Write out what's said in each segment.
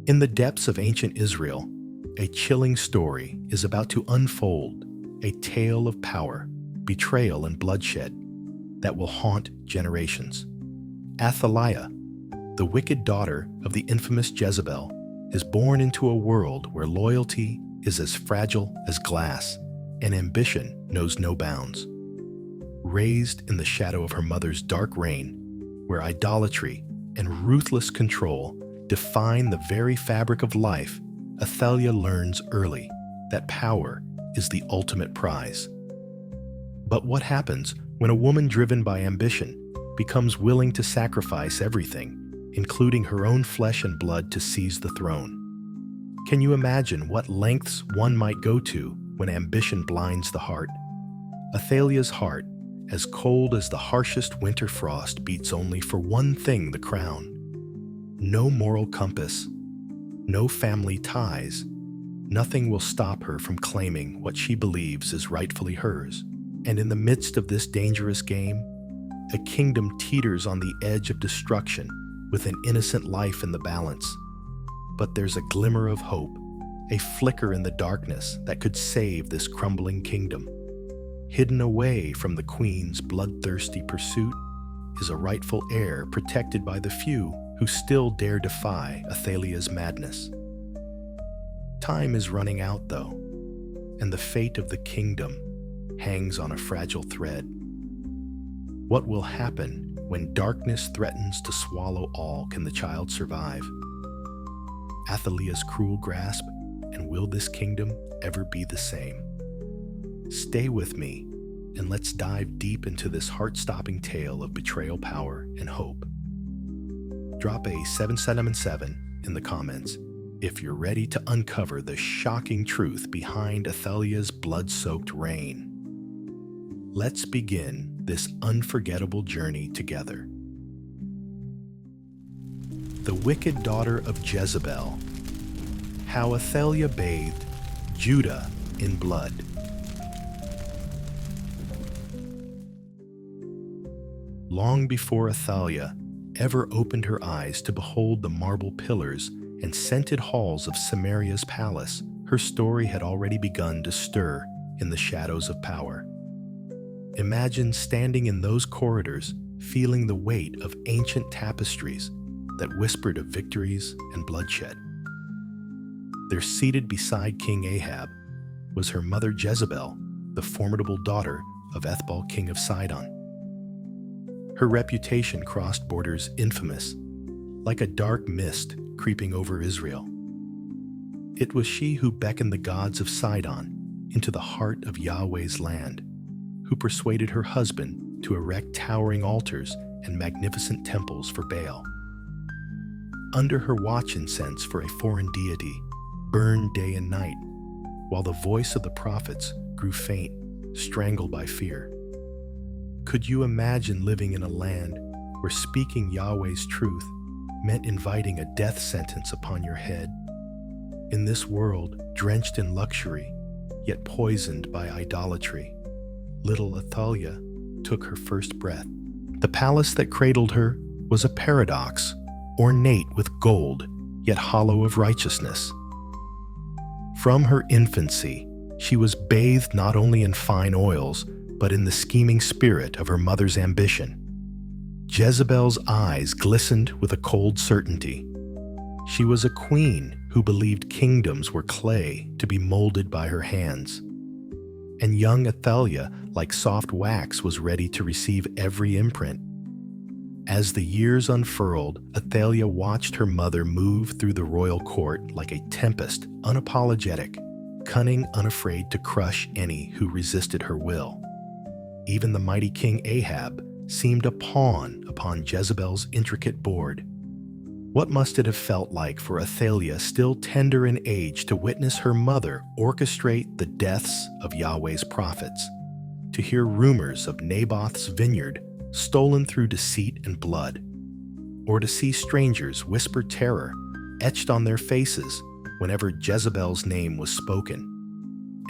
In the depths of ancient Israel, a chilling story is about to unfold, a tale of power, betrayal, and bloodshed that will haunt generations. Athaliah, the wicked daughter of the infamous Jezebel, is born into a world where loyalty is as fragile as glass and ambition knows no bounds. Raised in the shadow of her mother's dark reign, where idolatry and ruthless control define the very fabric of life, Athaliah learns early that power is the ultimate prize. But what happens when a woman driven by ambition becomes willing to sacrifice everything, including her own flesh and blood, to seize the throne? Can you imagine what lengths one might go to when ambition blinds the heart? Athaliah's heart, as cold as the harshest winter frost, beats only for one thing: the crown. No moral compass, no family ties, nothing will stop her from claiming what she believes is rightfully hers. And in the midst of this dangerous game, a kingdom teeters on the edge of destruction with an innocent life in the balance. But there's a glimmer of hope, a flicker in the darkness that could save this crumbling kingdom. Hidden away from the queen's bloodthirsty pursuit is a rightful heir protected by the few who still dare defy Athaliah's madness. Time is running out, though, and the fate of the kingdom hangs on a fragile thread. What will happen when darkness threatens to swallow all? Can the child survive Athaliah's cruel grasp, and will this kingdom ever be the same? Stay with me, and let's dive deep into this heart-stopping tale of betrayal, power, and hope. Drop a 777 in the comments if you're ready to uncover the shocking truth behind Athaliah's blood-soaked reign. Let's begin this unforgettable journey together. The wicked daughter of Jezebel. How Athaliah bathed Judah in blood. Long before Athaliah ever opened her eyes to behold the marble pillars and scented halls of Samaria's palace, her story had already begun to stir in the shadows of power. Imagine standing in those corridors, feeling the weight of ancient tapestries that whispered of victories and bloodshed. There, seated beside King Ahab, was her mother Jezebel, the formidable daughter of Ethbaal, king of Sidon. Her reputation crossed borders, infamous, like a dark mist creeping over Israel. It was she who beckoned the gods of Sidon into the heart of Yahweh's land, who persuaded her husband to erect towering altars and magnificent temples for Baal. Under her watch, incense for a foreign deity burned day and night, while the voice of the prophets grew faint, strangled by fear. Could you imagine living in a land where speaking Yahweh's truth meant inviting a death sentence upon your head? In this world, drenched in luxury, yet poisoned by idolatry, little Athaliah took her first breath. The palace that cradled her was a paradox, ornate with gold, yet hollow of righteousness. From her infancy, she was bathed not only in fine oils, but in the scheming spirit of her mother's ambition. Jezebel's eyes glistened with a cold certainty. She was a queen who believed kingdoms were clay to be molded by her hands. And young Athaliah, like soft wax, was ready to receive every imprint. As the years unfurled, Athaliah watched her mother move through the royal court like a tempest, unapologetic, cunning, unafraid to crush any who resisted her will. Even the mighty King Ahab seemed a pawn upon Jezebel's intricate board. What must it have felt like for Athaliah, still tender in age, to witness her mother orchestrate the deaths of Yahweh's prophets, to hear rumors of Naboth's vineyard stolen through deceit and blood, or to see strangers whisper terror etched on their faces whenever Jezebel's name was spoken?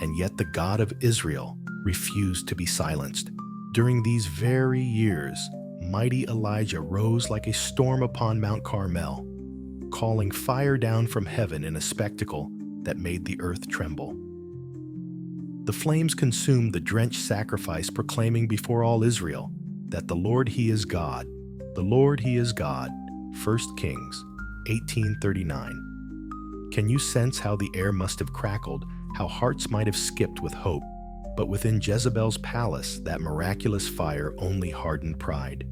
And yet the God of Israel refused to be silenced. During these very years, mighty Elijah rose like a storm upon Mount Carmel, calling fire down from heaven in a spectacle that made the earth tremble. The flames consumed the drenched sacrifice, proclaiming before all Israel that the Lord He is God, the Lord He is God. 1 Kings 18:39. Can you sense how the air must have crackled, how hearts might have skipped with hope? But within Jezebel's palace, that miraculous fire only hardened pride.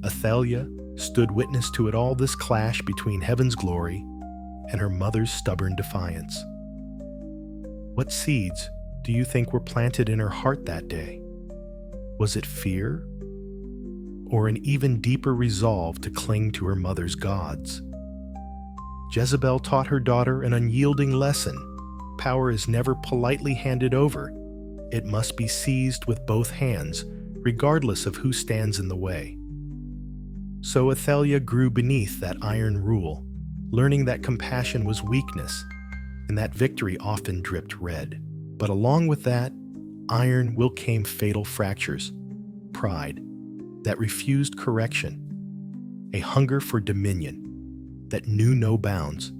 Athaliah stood witness to it all, this clash between heaven's glory and her mother's stubborn defiance. What seeds do you think were planted in her heart that day? Was it fear, or an even deeper resolve to cling to her mother's gods? Jezebel taught her daughter an unyielding lesson. Power is never politely handed over. It must be seized with both hands, regardless of who stands in the way. So Athaliah grew beneath that iron rule, learning that compassion was weakness, and that victory often dripped red. But along with that iron will came fatal fractures, pride that refused correction, a hunger for dominion that knew no bounds,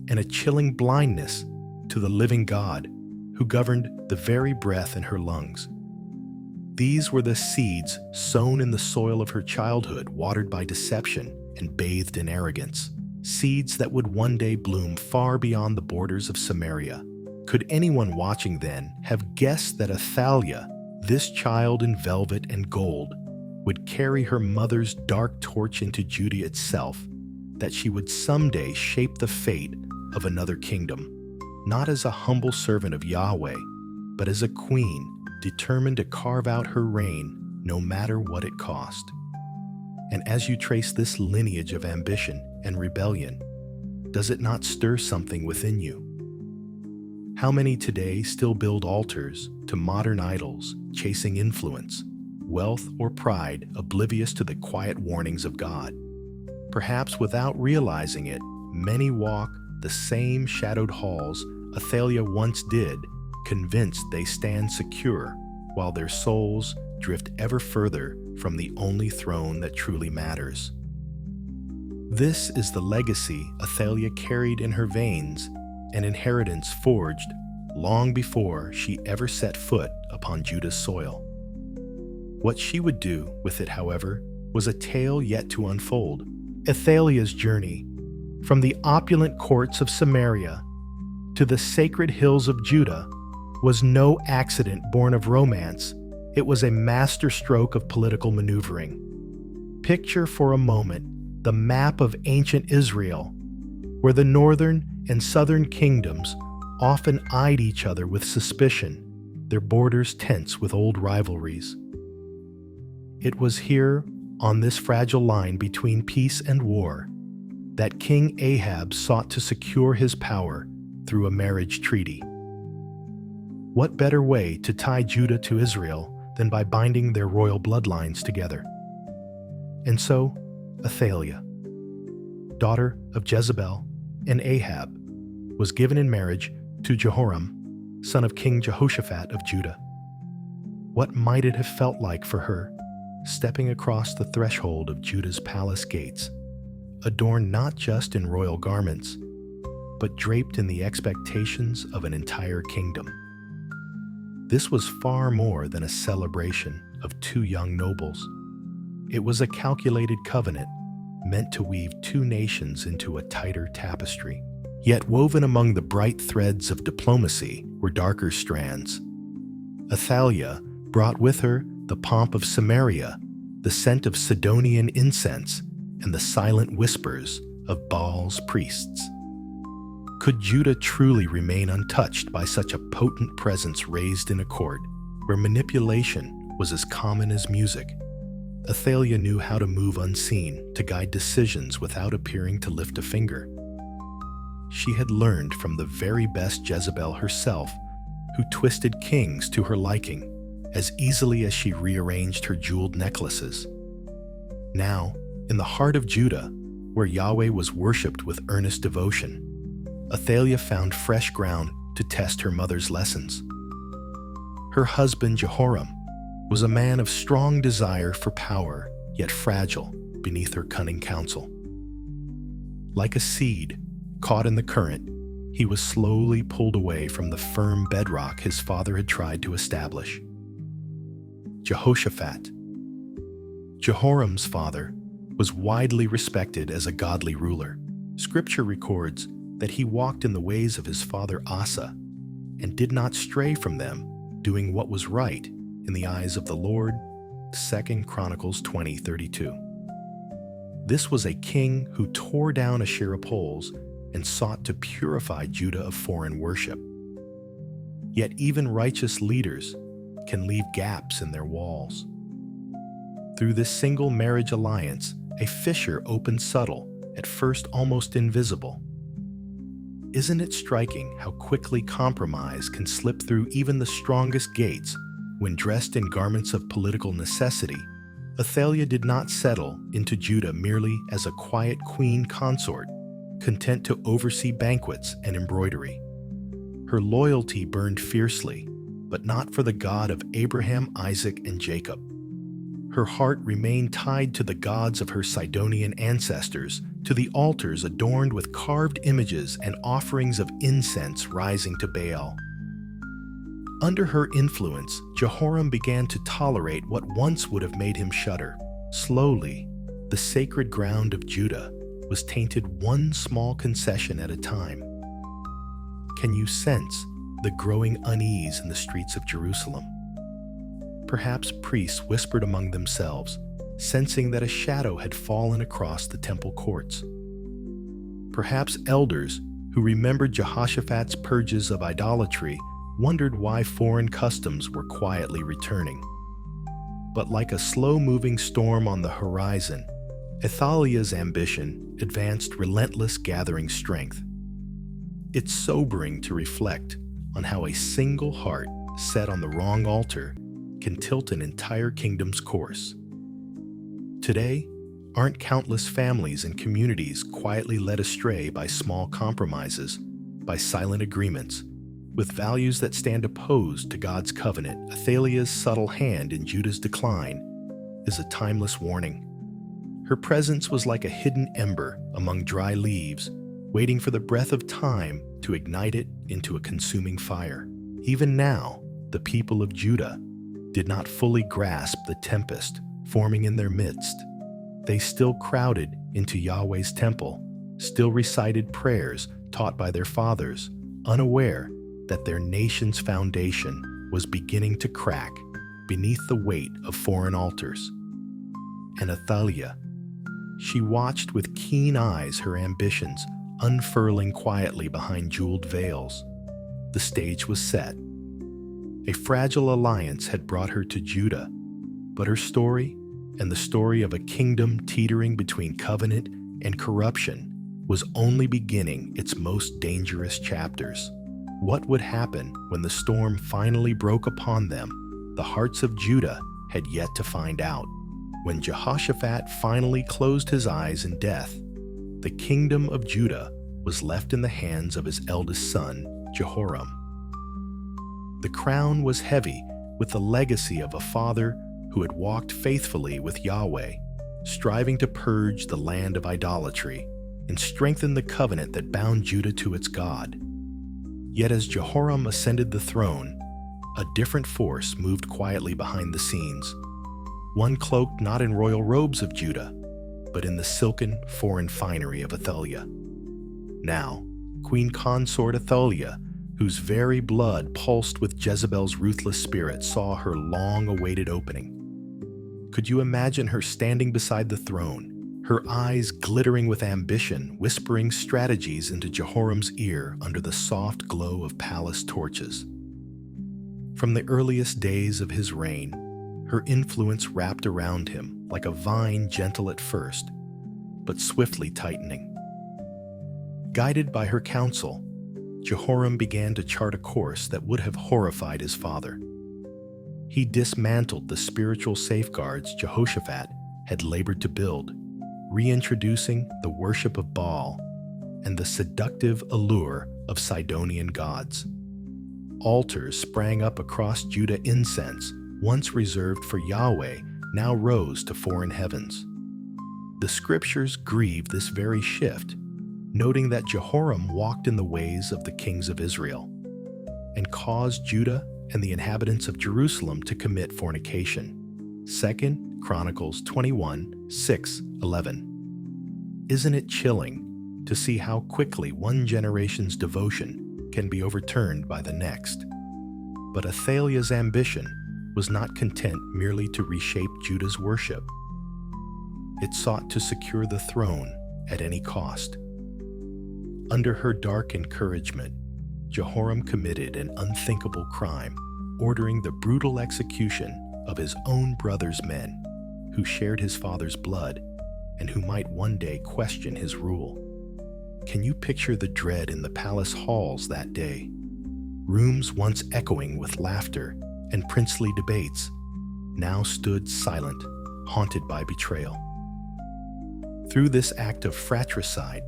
and a chilling blindness to the living God who governed the very breath in her lungs. These were the seeds sown in the soil of her childhood, watered by deception and bathed in arrogance, seeds that would one day bloom far beyond the borders of Samaria. Could anyone watching then have guessed that Athaliah, this child in velvet and gold, would carry her mother's dark torch into Judah itself, that she would someday shape the fate of another kingdom, not as a humble servant of Yahweh, but as a queen determined to carve out her reign no matter what it cost? And as you trace this lineage of ambition and rebellion, does it not stir something within you? How many today still build altars to modern idols, chasing influence, wealth, or pride, oblivious to the quiet warnings of God? Perhaps without realizing it, many walk the same shadowed halls Athaliah once did, convinced they stand secure, while their souls drift ever further from the only throne that truly matters. This is the legacy Athaliah carried in her veins, an inheritance forged long before she ever set foot upon Judah's soil. What she would do with it, however, was a tale yet to unfold. Athaliah's journey from the opulent courts of Samaria to the sacred hills of Judah was no accident born of romance. It was a masterstroke of political maneuvering. Picture for a moment the map of ancient Israel, where the northern and southern kingdoms often eyed each other with suspicion, their borders tense with old rivalries. It was here, on this fragile line between peace and war, that King Ahab sought to secure his power through a marriage treaty. What better way to tie Judah to Israel than by binding their royal bloodlines together? And so, Athaliah, daughter of Jezebel and Ahab, was given in marriage to Jehoram, son of King Jehoshaphat of Judah. What might it have felt like for her, stepping across the threshold of Judah's palace gates, adorned not just in royal garments, but draped in the expectations of an entire kingdom? This was far more than a celebration of two young nobles. It was a calculated covenant meant to weave two nations into a tighter tapestry. Yet woven among the bright threads of diplomacy were darker strands. Athaliah brought with her the pomp of Samaria, the scent of Sidonian incense, and the silent whispers of Baal's priests. Could Judah truly remain untouched by such a potent presence raised in a court where manipulation was as common as music? Athaliah knew how to move unseen, to guide decisions without appearing to lift a finger. She had learned from the very best Jezebel herself, who twisted kings to her liking as easily as she rearranged her jeweled necklaces. Now, in the heart of Judah, where Yahweh was worshipped with earnest devotion, Athaliah found fresh ground to test her mother's lessons. Her husband Jehoram was a man of strong desire for power, yet fragile beneath her cunning counsel. Like a seed caught in the current, he was slowly pulled away from the firm bedrock his father had tried to establish. Jehoshaphat. Jehoram's father was widely respected as a godly ruler. Scripture records that he walked in the ways of his father Asa and did not stray from them, doing what was right in the eyes of the Lord. 2 Chronicles 20:32. This was a king who tore down Asherah poles and sought to purify Judah of foreign worship. Yet even righteous leaders can leave gaps in their walls. Through this single marriage alliance, a fissure opened subtle, at first almost invisible. Isn't it striking how quickly compromise can slip through even the strongest gates when dressed in garments of political necessity? Athaliah did not settle into Judah merely as a quiet queen consort, content to oversee banquets and embroidery. Her loyalty burned fiercely, but not for the God of Abraham, Isaac, and Jacob. Her heart remained tied to the gods of her Sidonian ancestors, to the altars adorned with carved images and offerings of incense rising to Baal. Under her influence, Jehoram began to tolerate what once would have made him shudder. Slowly, the sacred ground of Judah was tainted one small concession at a time. Can you sense the growing unease in the streets of Jerusalem? Perhaps priests whispered among themselves, sensing that a shadow had fallen across the temple courts. Perhaps elders who remembered Jehoshaphat's purges of idolatry wondered why foreign customs were quietly returning. But like a slow-moving storm on the horizon, Athaliah's ambition advanced relentless, gathering strength. It's sobering to reflect on how a single heart set on the wrong altar can tilt an entire kingdom's course. Today, aren't countless families and communities quietly led astray by small compromises, by silent agreements, with values that stand opposed to God's covenant? Athaliah's subtle hand in Judah's decline is a timeless warning. Her presence was like a hidden ember among dry leaves, waiting for the breath of time to ignite it into a consuming fire. Even now, the people of Judah did not fully grasp the tempest forming in their midst. They still crowded into Yahweh's temple, still recited prayers taught by their fathers, unaware that their nation's foundation was beginning to crack beneath the weight of foreign altars. And Athaliah, she watched with keen eyes her ambitions unfurling quietly behind jeweled veils. The stage was set. A fragile alliance had brought her to Judah, but her story, and the story of a kingdom teetering between covenant and corruption, was only beginning its most dangerous chapters. What would happen when the storm finally broke upon them? The hearts of Judah had yet to find out. When Jehoshaphat finally closed his eyes in death, the kingdom of Judah was left in the hands of his eldest son, Jehoram. The crown was heavy with the legacy of a father who had walked faithfully with Yahweh, striving to purge the land of idolatry and strengthen the covenant that bound Judah to its God. Yet as Jehoram ascended the throne, a different force moved quietly behind the scenes, one cloaked not in royal robes of Judah, but in the silken foreign finery of Athaliah. Now, Queen Consort Athaliah, whose very blood pulsed with Jezebel's ruthless spirit, saw her long-awaited opening. Could you imagine her standing beside the throne, her eyes glittering with ambition, whispering strategies into Jehoram's ear under the soft glow of palace torches? From the earliest days of his reign, her influence wrapped around him like a vine, gentle at first, but swiftly tightening. Guided by her counsel, Jehoram began to chart a course that would have horrified his father. He dismantled the spiritual safeguards Jehoshaphat had labored to build, reintroducing the worship of Baal and the seductive allure of Sidonian gods. Altars sprang up across Judah. Incense, once reserved for Yahweh, now rose to foreign heavens. The scriptures grieve this very shift, noting that Jehoram walked in the ways of the kings of Israel and caused Judah and the inhabitants of Jerusalem to commit fornication. 2 Chronicles 21, 6, 11. Isn't it chilling to see how quickly one generation's devotion can be overturned by the next? But Athaliah's ambition was not content merely to reshape Judah's worship. It sought to secure the throne at any cost. Under her dark encouragement, Jehoram committed an unthinkable crime, ordering the brutal execution of his own brother's men, who shared his father's blood and who might one day question his rule. Can you picture the dread in the palace halls that day? Rooms once echoing with laughter and princely debates now stood silent, haunted by betrayal. Through this act of fratricide,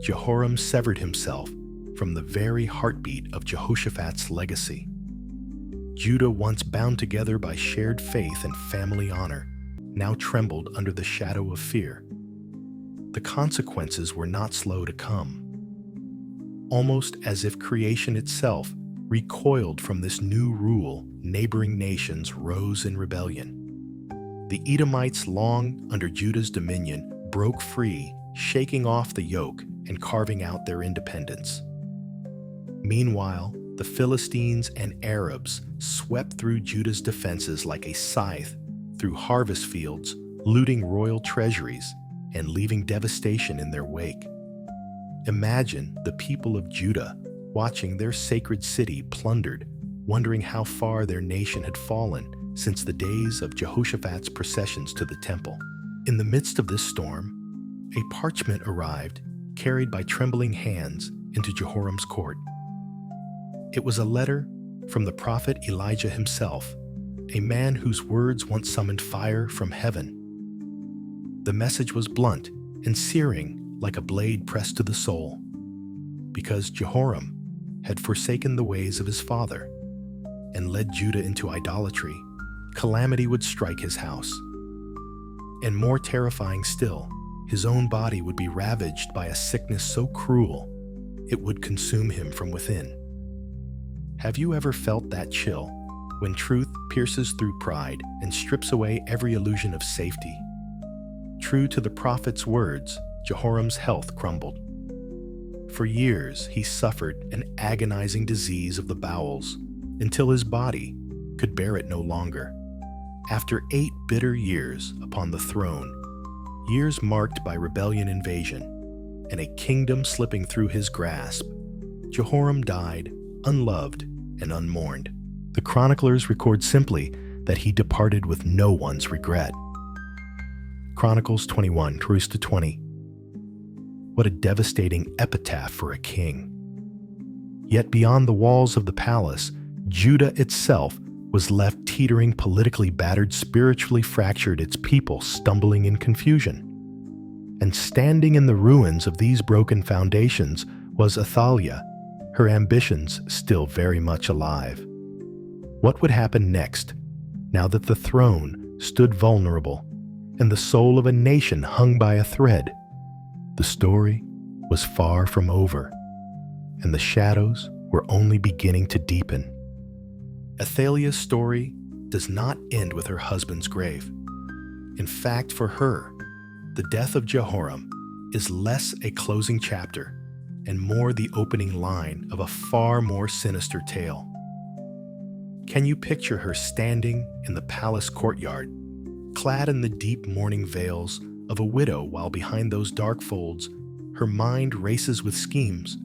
Jehoram severed himself from the very heartbeat of Jehoshaphat's legacy. Judah, once bound together by shared faith and family honor, now trembled under the shadow of fear. The consequences were not slow to come. Almost as if creation itself recoiled from this new rule, neighboring nations rose in rebellion. The Edomites, long under Judah's dominion, broke free, shaking off the yoke and carving out their independence. Meanwhile, the Philistines and Arabs swept through Judah's defenses like a scythe through harvest fields, looting royal treasuries and leaving devastation in their wake. Imagine the people of Judah watching their sacred city plundered, wondering how far their nation had fallen since the days of Jehoshaphat's processions to the temple. In the midst of this storm, a parchment arrived, carried by trembling hands into Jehoram's court. It was a letter from the prophet Elijah himself, a man whose words once summoned fire from heaven. The message was blunt and searing like a blade pressed to the soul. Because Jehoram had forsaken the ways of his father and led Judah into idolatry, calamity would strike his house. And more terrifying still, his own body would be ravaged by a sickness so cruel it would consume him from within. Have you ever felt that chill when truth pierces through pride and strips away every illusion of safety? True to the prophet's words, Jehoram's health crumbled. For years, he suffered an agonizing disease of the bowels until his body could bear it no longer. After 8 bitter years upon the throne, years marked by rebellion, invasion, and a kingdom slipping through his grasp, Jehoram died unloved and unmourned. The chroniclers record simply that he departed with no one's regret. Chronicles 21, 20. What a devastating epitaph for a king. Yet beyond the walls of the palace, Judah itself was left teetering, politically battered, spiritually fractured, its people stumbling in confusion. And standing in the ruins of these broken foundations was Athaliah, her ambitions still very much alive. What would happen next, now that the throne stood vulnerable and the soul of a nation hung by a thread? The story was far from over, and the shadows were only beginning to deepen. Athaliah's story does not end with her husband's grave. In fact, for her, the death of Jehoram is less a closing chapter and more the opening line of a far more sinister tale. Can you picture her standing in the palace courtyard, clad in the deep mourning veils of a widow, while behind those dark folds, her mind races with schemes?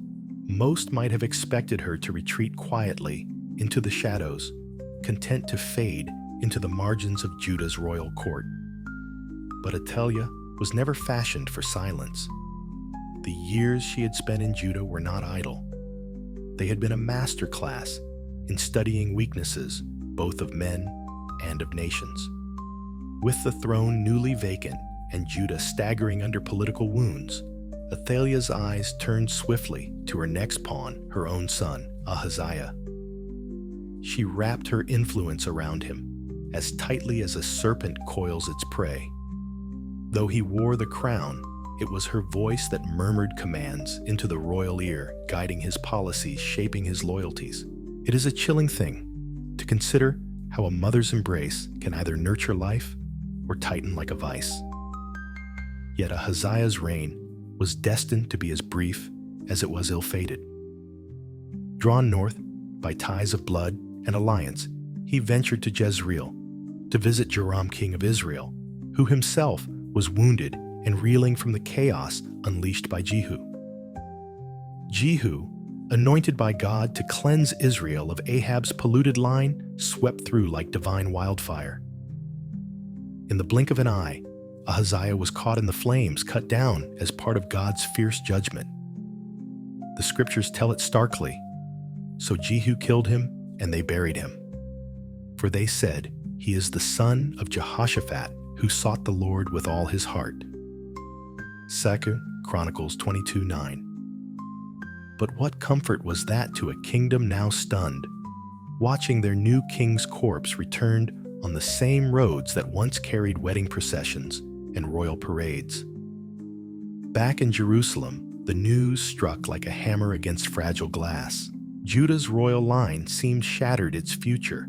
Most might have expected her to retreat quietly into the shadows, content to fade into the margins of Judah's royal court. But Athaliah was never fashioned for silence. The years she had spent in Judah were not idle. They had been a master class in studying weaknesses, both of men and of nations. With the throne newly vacant and Judah staggering under political wounds, Athaliah's eyes turned swiftly to her next pawn, her own son, Ahaziah. She wrapped her influence around him as tightly as a serpent coils its prey. Though he wore the crown, It was her voice that murmured commands into the royal ear, guiding his policies, shaping his loyalties. It is a chilling thing to consider how a mother's embrace can either nurture life or tighten like a vice. Yet Ahaziah's reign was destined to be as brief as it was ill-fated. Drawn north by ties of blood and alliance, he ventured to Jezreel to visit Joram, king of Israel, who himself was wounded and reeling from the chaos unleashed by Jehu. Jehu, anointed by God to cleanse Israel of Ahab's polluted line, swept through like divine wildfire. In the blink of an eye, Ahaziah was caught in the flames, cut down as part of God's fierce judgment. The scriptures tell it starkly. So Jehu killed him, and they buried him. For they said, "He is the son of Jehoshaphat, who sought the Lord with all his heart." 2 Chronicles 22:9. But what comfort was that to a kingdom now stunned, watching their new king's corpse returned on the same roads that once carried wedding processions and royal parades. Back in Jerusalem, the news struck like a hammer against fragile glass. Judah's royal line seemed shattered its future,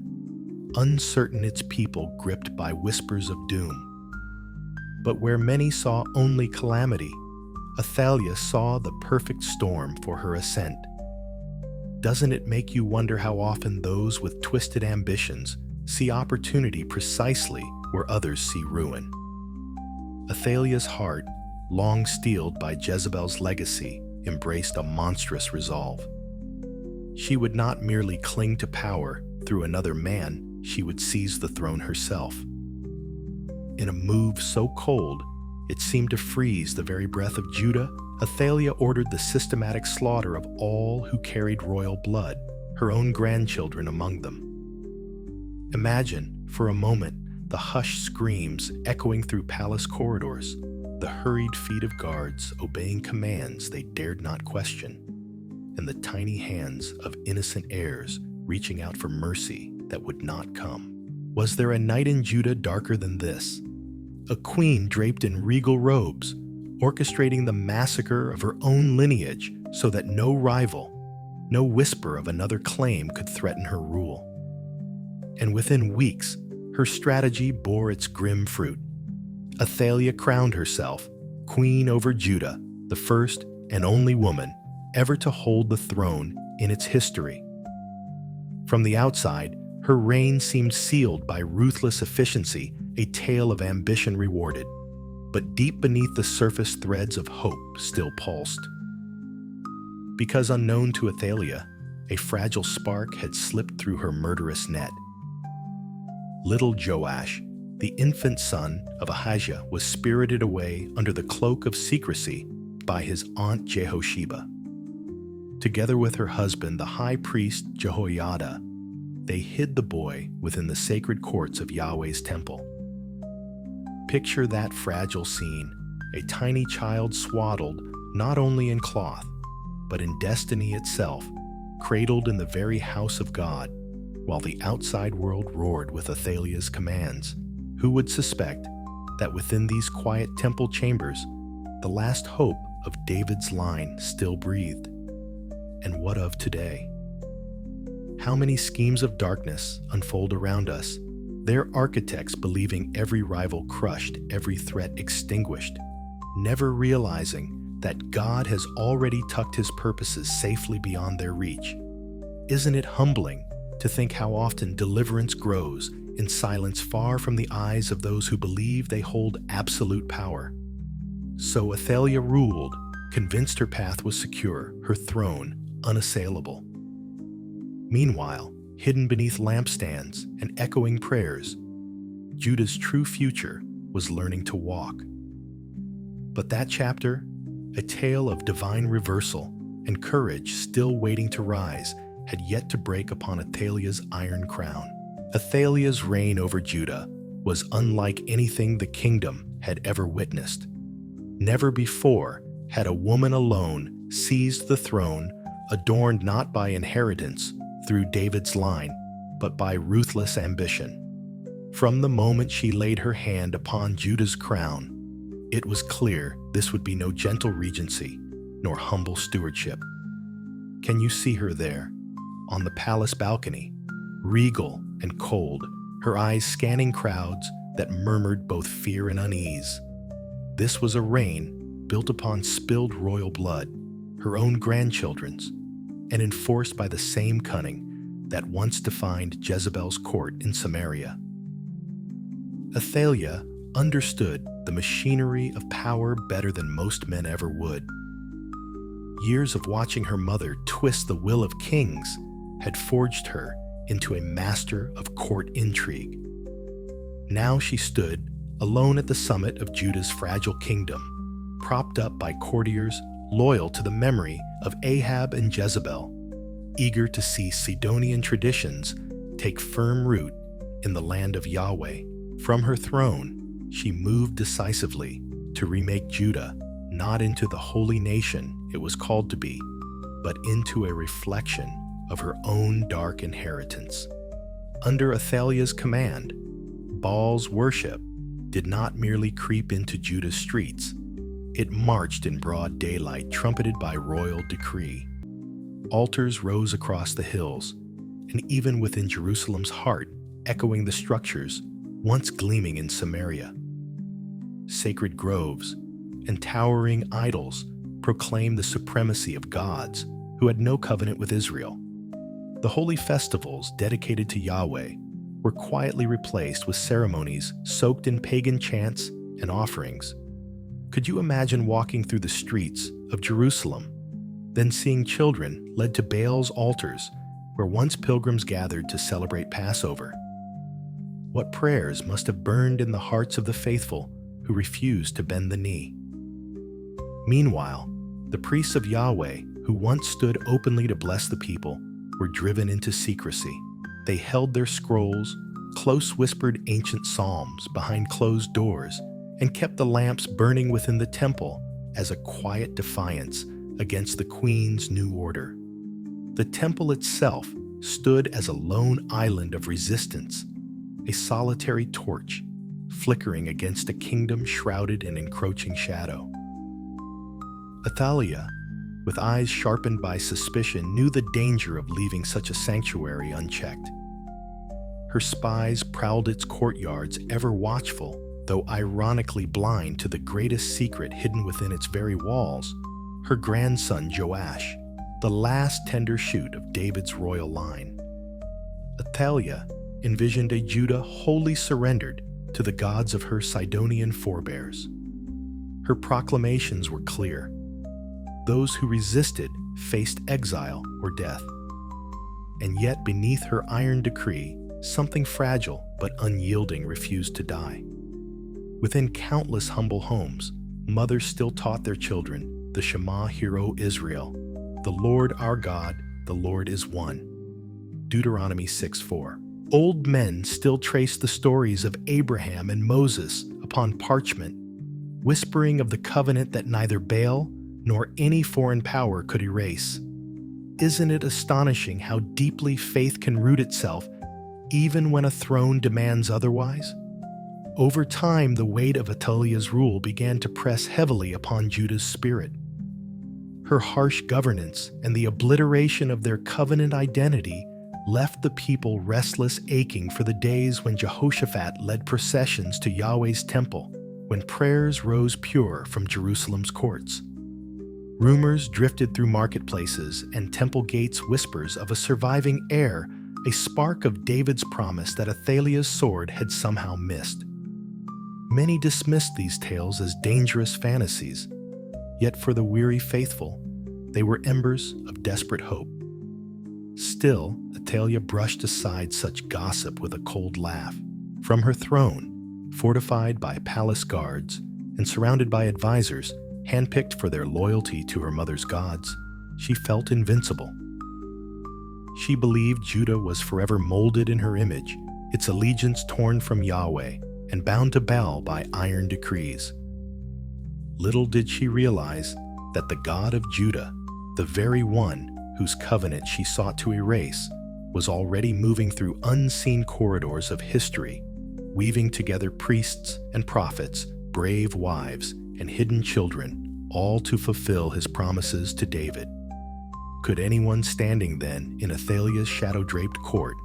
uncertain its people gripped by whispers of doom. But where many saw only calamity, Athaliah saw the perfect storm for her ascent. Doesn't it make you wonder how often those with twisted ambitions see opportunity precisely where others see ruin? Athaliah's heart, long steeled by Jezebel's legacy, embraced a monstrous resolve. She would not merely cling to power through another man, she would seize the throne herself. In a move so cold, it seemed to freeze the very breath of Judah, Athaliah ordered the systematic slaughter of all who carried royal blood, her own grandchildren among them. Imagine, for a moment, the hushed screams echoing through palace corridors, the hurried feet of guards obeying commands they dared not question, and the tiny hands of innocent heirs reaching out for mercy that would not come. Was there a night in Judah darker than this? A queen draped in regal robes, orchestrating the massacre of her own lineage so that no rival, no whisper of another claim could threaten her rule. And within weeks, her strategy bore its grim fruit. Athaliah crowned herself queen over Judah, the first and only woman ever to hold the throne in its history. From the outside, her reign seemed sealed by ruthless efficiency, a tale of ambition rewarded. But deep beneath the surface, threads of hope still pulsed. Because unknown to Athaliah, a fragile spark had slipped through her murderous net. Little Joash, the infant son of Ahijah, was spirited away under the cloak of secrecy by his aunt Jehosheba. Together with her husband, the high priest Jehoiada, they hid the boy within the sacred courts of Yahweh's temple. Picture that fragile scene, a tiny child swaddled not only in cloth, but in destiny itself, cradled in the very house of God, while the outside world roared with Athaliah's commands. Who would suspect that within these quiet temple chambers, the last hope of David's line still breathed? And what of today? How many schemes of darkness unfold around us, their architects believing every rival crushed, every threat extinguished, never realizing that God has already tucked his purposes safely beyond their reach. Isn't it humbling to think how often deliverance grows in silence far from the eyes of those who believe they hold absolute power? So Athaliah ruled, convinced her path was secure, her throne unassailable. Meanwhile, hidden beneath lampstands and echoing prayers, Judah's true future was learning to walk. But that chapter, a tale of divine reversal and courage still waiting to rise, had yet to break upon Athaliah's iron crown. Athaliah's reign over Judah was unlike anything the kingdom had ever witnessed. Never before had a woman alone seized the throne, adorned not by inheritance through David's line, but by ruthless ambition. From the moment she laid her hand upon Judah's crown, It was clear this would be no gentle regency, nor humble stewardship. Can you see her there, on the palace balcony, regal and cold, her eyes scanning crowds that murmured both fear and unease? This was a reign built upon spilled royal blood, her own grandchildren's, and enforced by the same cunning that once defined Jezebel's court in Samaria. Athaliah understood the machinery of power better than most men ever would. Years of watching her mother twist the will of kings had forged her into a master of court intrigue. Now she stood alone at the summit of Judah's fragile kingdom, propped up by courtiers loyal to the memory of Ahab and Jezebel, eager to see Sidonian traditions take firm root in the land of Yahweh. From her throne, she moved decisively to remake Judah not into the holy nation it was called to be, but into a reflection of her own dark inheritance. Under Athaliah's command, Baal's worship did not merely creep into Judah's streets. It marched in broad daylight, trumpeted by royal decree. Altars rose across the hills, and even within Jerusalem's heart, echoing the structures once gleaming in Samaria. Sacred groves and towering idols proclaimed the supremacy of gods who had no covenant with Israel. The holy festivals dedicated to Yahweh were quietly replaced with ceremonies soaked in pagan chants and offerings. Could you imagine walking through the streets of Jerusalem, then seeing children led to Baal's altars where once pilgrims gathered to celebrate Passover? What prayers must have burned in the hearts of the faithful who refused to bend the knee? Meanwhile, the priests of Yahweh, who once stood openly to bless the people, were driven into secrecy. They held their scrolls, close-whispered ancient psalms behind closed doors, and kept the lamps burning within the temple as a quiet defiance against the queen's new order. The temple itself stood as a lone island of resistance, a solitary torch flickering against a kingdom shrouded in encroaching shadow. Athaliah, with eyes sharpened by suspicion, knew the danger of leaving such a sanctuary unchecked. Her spies prowled its courtyards, ever watchful, though ironically blind to the greatest secret hidden within its very walls: her grandson Joash, the last tender shoot of David's royal line. Athaliah envisioned a Judah wholly surrendered to the gods of her Sidonian forebears. Her proclamations were clear. Those who resisted faced exile or death. And yet beneath her iron decree, something fragile but unyielding refused to die. Within countless humble homes, mothers still taught their children the Shema, Hear, O Israel, the Lord our God, the Lord is one. Deuteronomy 6:4. Old men still trace the stories of Abraham and Moses upon parchment, whispering of the covenant that neither Baal nor any foreign power could erase. Isn't it astonishing how deeply faith can root itself even when a throne demands otherwise? Over time, the weight of Athaliah's rule began to press heavily upon Judah's spirit. Her harsh governance and the obliteration of their covenant identity left the people restless, aching for the days when Jehoshaphat led processions to Yahweh's temple, when prayers rose pure from Jerusalem's courts. Rumors drifted through marketplaces and temple gates, whispers of a surviving heir, a spark of David's promise that Athaliah's sword had somehow missed. Many dismissed these tales as dangerous fantasies, yet for the weary faithful, they were embers of desperate hope. Still, Athaliah brushed aside such gossip with a cold laugh. From her throne, fortified by palace guards and surrounded by advisors handpicked for their loyalty to her mother's gods, she felt invincible. She believed Judah was forever molded in her image, its allegiance torn from Yahweh and bound to Baal by iron decrees. Little did she realize that the God of Judah, the very one whose covenant she sought to erase, was already moving through unseen corridors of history, weaving together priests and prophets, brave wives, and hidden children, all to fulfill his promises to David. Could anyone standing then in Athaliah's shadow-draped court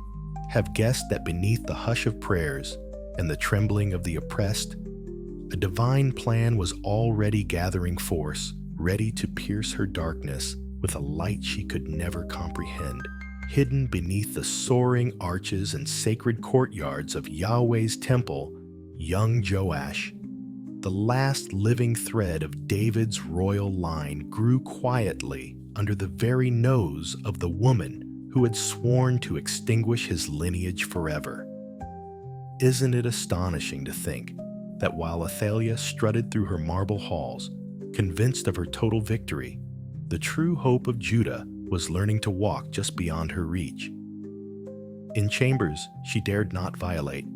have guessed that beneath the hush of prayers and the trembling of the oppressed, a divine plan was already gathering force, ready to pierce her darkness with a light she could never comprehend? Hidden beneath the soaring arches and sacred courtyards of Yahweh's temple, young Joash, the last living thread of David's royal line, grew quietly under the very nose of the woman who had sworn to extinguish his lineage forever. Isn't it astonishing to think that while Athaliah strutted through her marble halls, convinced of her total victory, the true hope of Judah was learning to walk just beyond her reach? In chambers she dared not violate,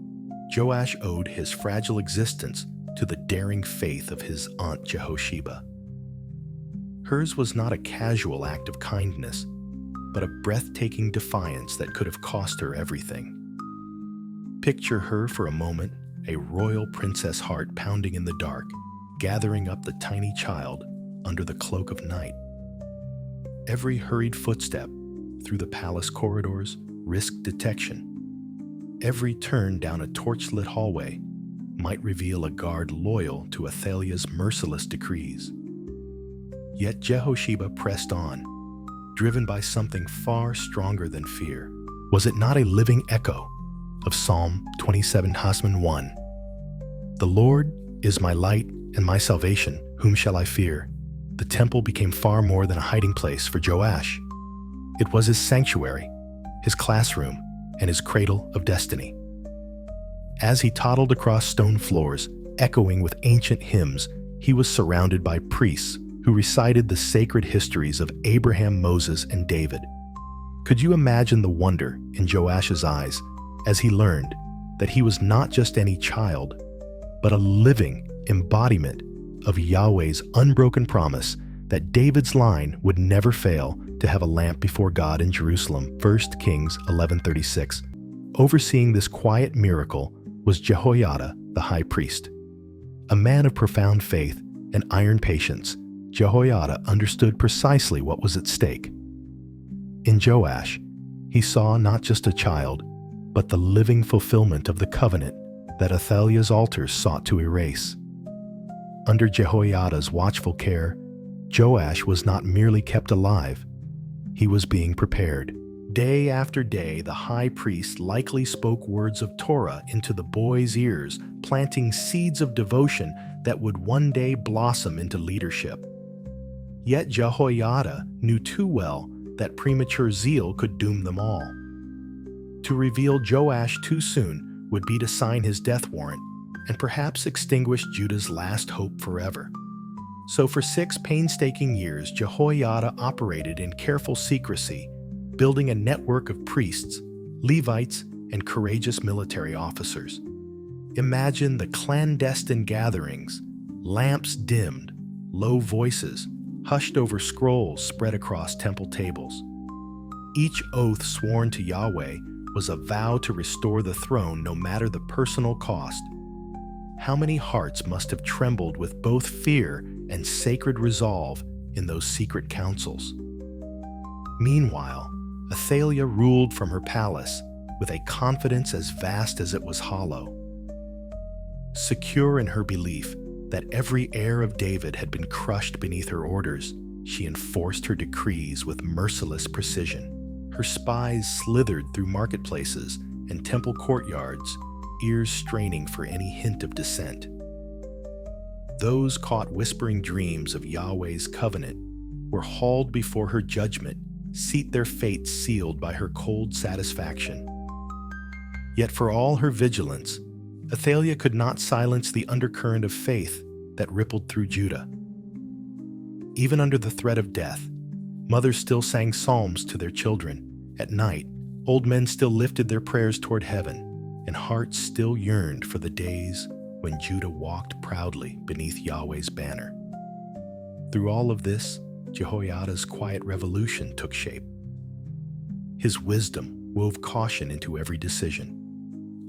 Joash owed his fragile existence to the daring faith of his aunt Jehosheba. Hers was not a casual act of kindness, but a breathtaking defiance that could have cost her everything. Picture her for a moment, a royal princess heart pounding in the dark, gathering up the tiny child under the cloak of night. Every hurried footstep through the palace corridors risked detection. Every turn down a torch-lit hallway might reveal a guard loyal to Athaliah's merciless decrees. Yet Jehosheba pressed on, driven by something far stronger than fear. Was it not a living echo of Psalm 27 Hasman 1? The Lord is my light and my salvation, whom shall I fear? The temple became far more than a hiding place for Joash. It was his sanctuary, his classroom, and his cradle of destiny. As he toddled across stone floors, echoing with ancient hymns, he was surrounded by priests who recited the sacred histories of Abraham, Moses, and David. Could you imagine the wonder in Joash's eyes as he learned that he was not just any child, but a living embodiment of Yahweh's unbroken promise that David's line would never fail to have a lamp before God in Jerusalem? 1 Kings 11:36. Overseeing this quiet miracle was Jehoiada, the high priest. A man of profound faith and iron patience, Jehoiada understood precisely what was at stake. In Joash, he saw not just a child, but the living fulfillment of the covenant that Athaliah's altars sought to erase. Under Jehoiada's watchful care, Joash was not merely kept alive, he was being prepared. Day after day, the high priest likely spoke words of Torah into the boy's ears, planting seeds of devotion that would one day blossom into leadership. Yet Jehoiada knew too well that premature zeal could doom them all. To reveal Joash too soon would be to sign his death warrant and perhaps extinguish Judah's last hope forever. So for 6 painstaking years, Jehoiada operated in careful secrecy, building a network of priests, Levites, and courageous military officers. Imagine the clandestine gatherings, lamps dimmed, low voices hushed over scrolls spread across temple tables. Each oath sworn to Yahweh was a vow to restore the throne no matter the personal cost. How many hearts must have trembled with both fear and sacred resolve in those secret councils? Meanwhile, Athaliah ruled from her palace with a confidence as vast as it was hollow. Secure in her belief that every heir of David had been crushed beneath her orders, she enforced her decrees with merciless precision. Her spies slithered through marketplaces and temple courtyards, ears straining for any hint of dissent. Those caught whispering dreams of Yahweh's covenant were hauled before her judgment, seat their fates sealed by her cold satisfaction. Yet for all her vigilance, Athaliah could not silence the undercurrent of faith that rippled through Judah. Even under the threat of death, mothers still sang psalms to their children. At night, old men still lifted their prayers toward heaven, and hearts still yearned for the days when Judah walked proudly beneath Yahweh's banner. Through all of this, Jehoiada's quiet revolution took shape. His wisdom wove caution into every decision.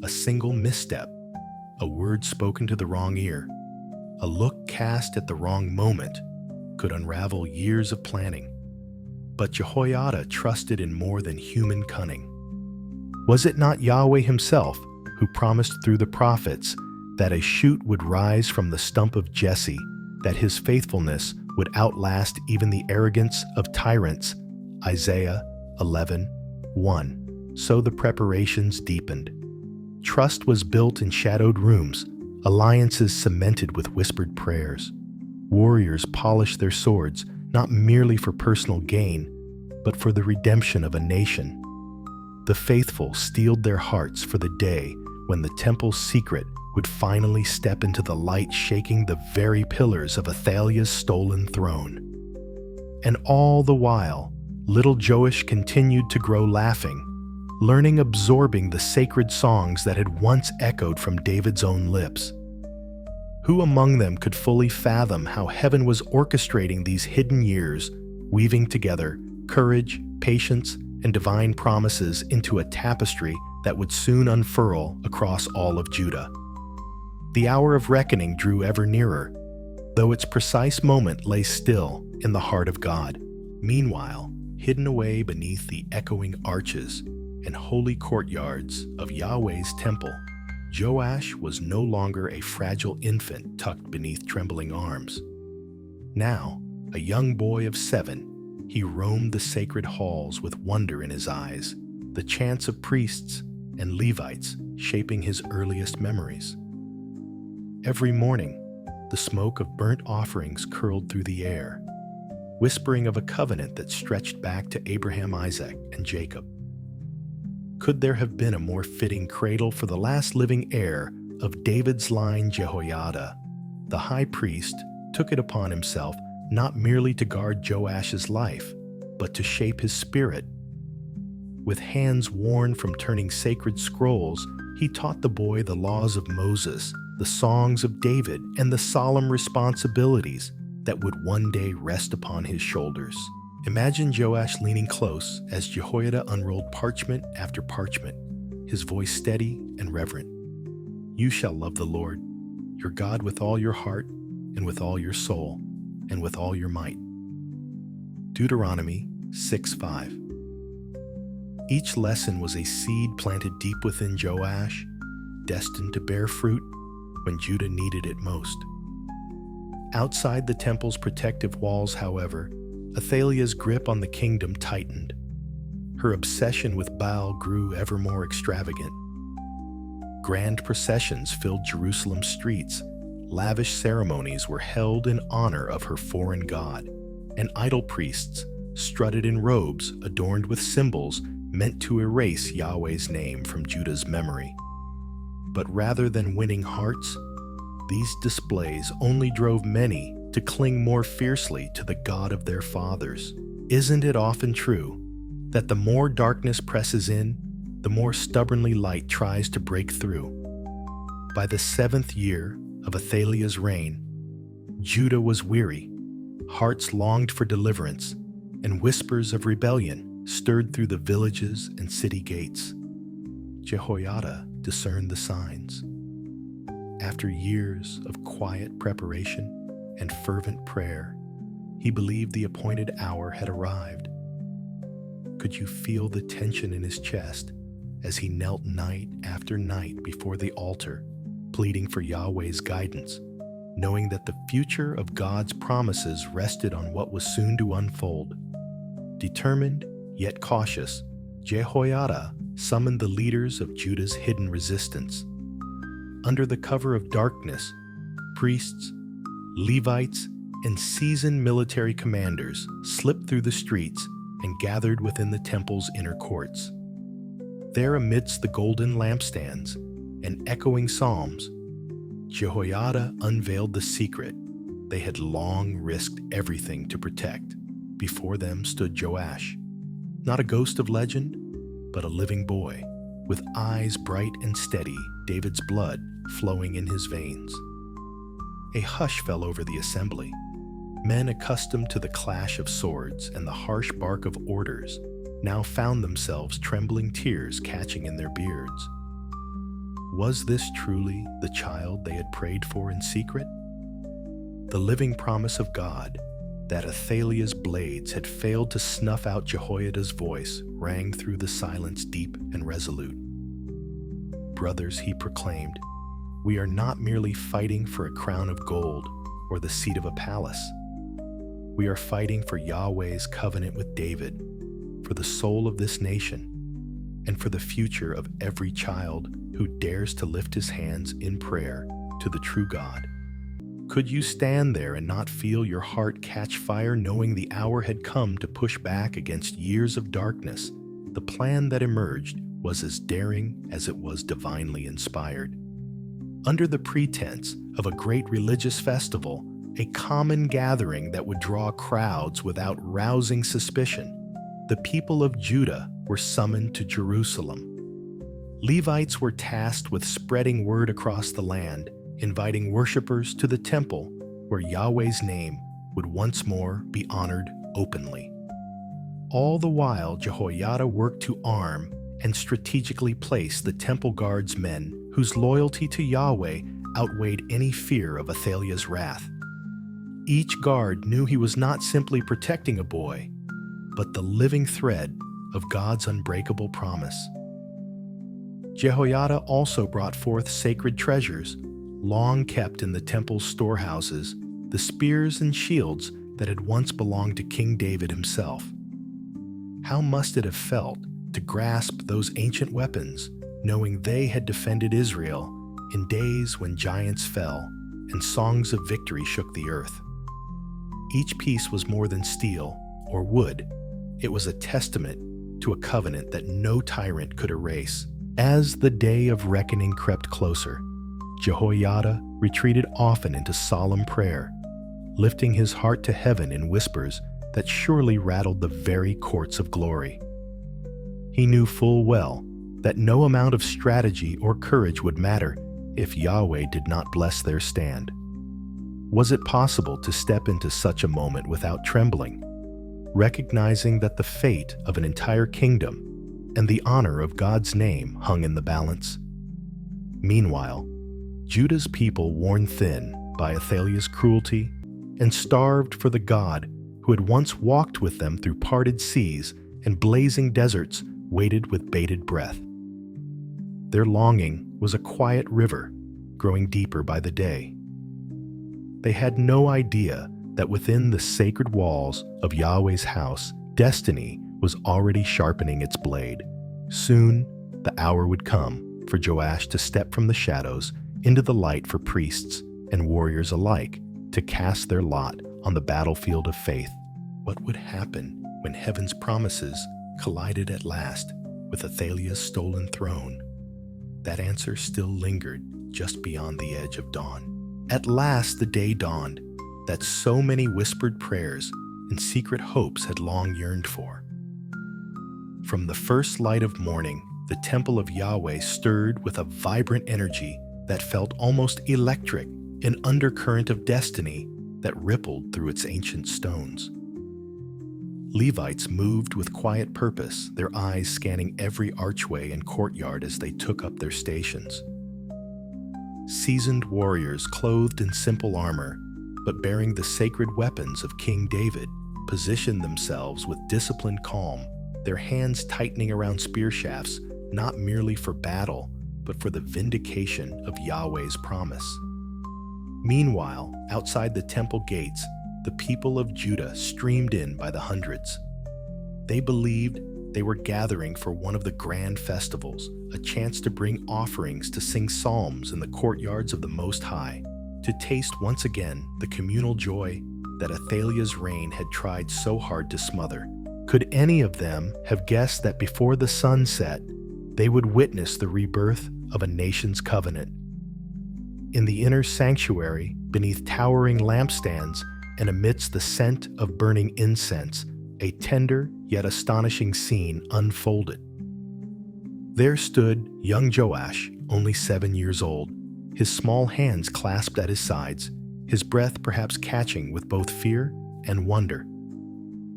A single misstep, a word spoken to the wrong ear, A look cast at the wrong moment could unravel years of planning. But Jehoiada trusted in more than human cunning. Was it not Yahweh himself who promised through the prophets that a shoot would rise from the stump of Jesse, that his faithfulness would outlast even the arrogance of tyrants? Isaiah 11:1. So the preparations deepened. Trust was built in shadowed rooms, alliances cemented with whispered prayers. Warriors polished their swords, not merely for personal gain, but for the redemption of a nation. The faithful steeled their hearts for the day when the temple's secret would finally step into the light, shaking the very pillars of Athaliah's stolen throne. And all the while, little Joash continued to grow, laughing, learning, absorbing the sacred songs that had once echoed from David's own lips. Who among them could fully fathom how heaven was orchestrating these hidden years, weaving together courage, patience, and divine promises into a tapestry that would soon unfurl across all of Judah? The hour of reckoning drew ever nearer, though its precise moment lay still in the heart of God. Meanwhile, hidden away beneath the echoing arches and holy courtyards of Yahweh's temple, Joash was no longer a fragile infant tucked beneath trembling arms. Now, a young boy of 7, he roamed the sacred halls with wonder in his eyes, the chants of priests and Levites shaping his earliest memories. Every morning, the smoke of burnt offerings curled through the air, whispering of a covenant that stretched back to Abraham, Isaac, and Jacob. Could there have been a more fitting cradle for the last living heir of David's line? Jehoiada, the high priest, took it upon himself not merely to guard Joash's life, but to shape his spirit. With hands worn from turning sacred scrolls, he taught the boy the laws of Moses, the songs of David, and the solemn responsibilities that would one day rest upon his shoulders. Imagine Joash leaning close as Jehoiada unrolled parchment after parchment, his voice steady and reverent. You shall love the Lord, your God, with all your heart and with all your soul and with all your might. Deuteronomy 6:5. Each lesson was a seed planted deep within Joash, destined to bear fruit when Judah needed it most. Outside the temple's protective walls, however, Athaliah's grip on the kingdom tightened. Her obsession with Baal grew ever more extravagant. Grand processions filled Jerusalem's streets, lavish ceremonies were held in honor of her foreign god, and idol priests strutted in robes adorned with symbols meant to erase Yahweh's name from Judah's memory. But rather than winning hearts, these displays only drove many to cling more fiercely to the God of their fathers. Isn't it often true that the more darkness presses in, the more stubbornly light tries to break through? By the 7th year of Athaliah's reign, Judah was weary, hearts longed for deliverance, and whispers of rebellion stirred through the villages and city gates. Jehoiada discerned the signs. After years of quiet preparation and fervent prayer, he believed the appointed hour had arrived. Could you feel the tension in his chest as he knelt night after night before the altar, pleading for Yahweh's guidance, knowing that the future of God's promises rested on what was soon to unfold? Determined, yet cautious, Jehoiada summoned the leaders of Judah's hidden resistance. Under the cover of darkness, priests, Levites, and seasoned military commanders slipped through the streets and gathered within the temple's inner courts. There, amidst the golden lampstands and echoing psalms, Jehoiada unveiled the secret they had long risked everything to protect. Before them stood Joash, not a ghost of legend, but a living boy, with eyes bright and steady, David's blood flowing in his veins. A hush fell over the assembly. Men accustomed to the clash of swords and the harsh bark of orders now found themselves trembling, tears catching in their beards. Was this truly the child they had prayed for in secret? The living promise of God that Athaliah's blades had failed to snuff out Jehoiada's voice rang through the silence deep and resolute. "Brothers," he proclaimed, "we are not merely fighting for a crown of gold or the seat of a palace. We are fighting for Yahweh's covenant with David, for the soul of this nation, and for the future of every child who dares to lift his hands in prayer to the true God." Could you stand there and not feel your heart catch fire, knowing the hour had come to push back against years of darkness? The plan that emerged was as daring as it was divinely inspired. Under the pretense of a great religious festival, a common gathering that would draw crowds without rousing suspicion, the people of Judah were summoned to Jerusalem. Levites were tasked with spreading word across the land, inviting worshipers to the temple where Yahweh's name would once more be honored openly. All the while, Jehoiada worked to arm and strategically place the temple guards men whose loyalty to Yahweh outweighed any fear of Athaliah's wrath. Each guard knew he was not simply protecting a boy, but the living thread of God's unbreakable promise. Jehoiada also brought forth sacred treasures, long kept in the temple's storehouses, the spears and shields that had once belonged to King David himself. How must it have felt to grasp those ancient weapons, knowing they had defended Israel in days when giants fell and songs of victory shook the earth? Each piece was more than steel or wood. It was a testament to a covenant that no tyrant could erase. As the day of reckoning crept closer, Jehoiada retreated often into solemn prayer, lifting his heart to heaven in whispers that surely rattled the very courts of glory. He knew full well that no amount of strategy or courage would matter if Yahweh did not bless their stand. Was it possible to step into such a moment without trembling, recognizing that the fate of an entire kingdom and the honor of God's name hung in the balance? Meanwhile, Judah's people, worn thin by Athaliah's cruelty and starved for the God who had once walked with them through parted seas and blazing deserts, waited with bated breath. Their longing was a quiet river, growing deeper by the day. They had no idea that within the sacred walls of Yahweh's house, destiny was already sharpening its blade. Soon, the hour would come for Joash to step from the shadows into the light, for priests and warriors alike to cast their lot on the battlefield of faith. What would happen when heaven's promises collided at last with Athaliah's stolen throne? That answer still lingered just beyond the edge of dawn. At last the day dawned that so many whispered prayers and secret hopes had long yearned for. From the first light of morning, the temple of Yahweh stirred with a vibrant energy that felt almost electric, an undercurrent of destiny that rippled through its ancient stones. Levites moved with quiet purpose, their eyes scanning every archway and courtyard as they took up their stations. Seasoned warriors, clothed in simple armor, but bearing the sacred weapons of King David, positioned themselves with disciplined calm, their hands tightening around spear shafts, not merely for battle, but for the vindication of Yahweh's promise. Meanwhile, outside the temple gates, the people of Judah streamed in by the hundreds. They believed they were gathering for one of the grand festivals, a chance to bring offerings, to sing psalms in the courtyards of the Most High, to taste once again the communal joy that Athaliah's reign had tried so hard to smother. Could any of them have guessed that before the sun set, they would witness the rebirth of a nation's covenant? In the inner sanctuary, beneath towering lampstands and amidst the scent of burning incense, a tender yet astonishing scene unfolded. There stood young Joash, only 7 years old, his small hands clasped at his sides, his breath perhaps catching with both fear and wonder.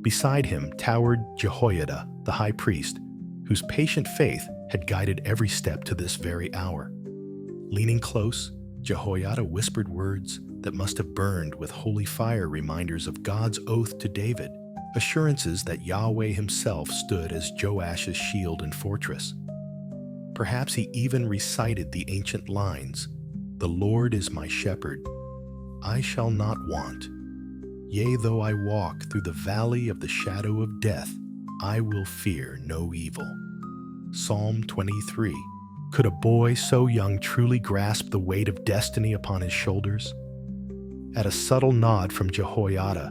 Beside him towered Jehoiada, the high priest, whose patient faith had guided every step to this very hour. Leaning close, Jehoiada whispered words that must have burned with holy fire, reminders of God's oath to David, assurances that Yahweh himself stood as Joash's shield and fortress. Perhaps he even recited the ancient lines, "The Lord is my shepherd, I shall not want. Yea, though I walk through the valley of the shadow of death, I will fear no evil." Psalm 23. Could a boy so young truly grasp the weight of destiny upon his shoulders? At a subtle nod from Jehoiada,